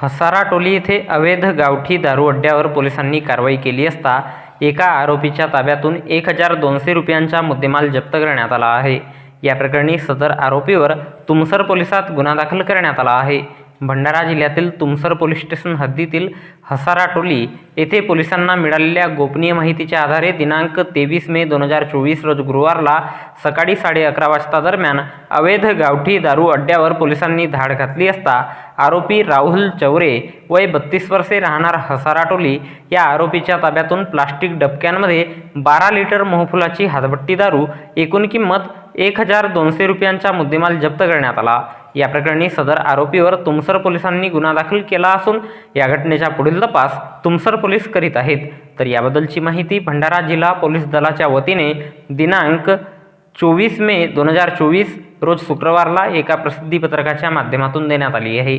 हसारा टोली येथे अवैध गावठी दारू अड्ड्यावर पोलिसांनी कारवाई केली असता एका आरोपीच्या ताब्यातून 1200 रुपयांचा मुद्देमाल जप्त करण्यात आला आहे। या प्रकरणी सदर आरोपीवर तुमसर पोलिसात गुन्हा दाखल करण्यात आला आहे। भंडारा जिल्ह्यातील तुमसर पोलीस स्टेशन हद्दीतील हसारा टोली येथे पोलिसांना मिळालेल्या गोपनीय माहितीच्या आधारे दिनांक 23 मे 2024 रोज गुरुवारला सकाळी 11:30 वाजता दरम्यान अवैध गावठी दारू अड्ड्यावर पोलिसांनी धाड घातली असता आरोपी राहुल चौरे वय 32 वर्षे राहणार हसारा टोली या आरोपीच्या ताब्यातून प्लास्टिक डबक्यांमध्ये 12 लिटर मोहफुलाची हातभट्टी दारू एकूण किंमत 1200 रुपयांचा मुद्देमाल जप्त करण्यात आला। या प्रकरणी सदर आरोपीवर तुमसर पोलिसांनी गुन्हा दाखल केला असून या घटनेचा पुढील तपास तुमसर पोलीस करीत आहेत। तर याबद्दलची माहिती भंडारा जिल्हा पोलीस दलाच्या वतीने दिनांक 24 मे 2024 रोज शुक्रवारला एका प्रसिद्धी पत्रकाच्या माध्यमातून देण्यात आली आहे।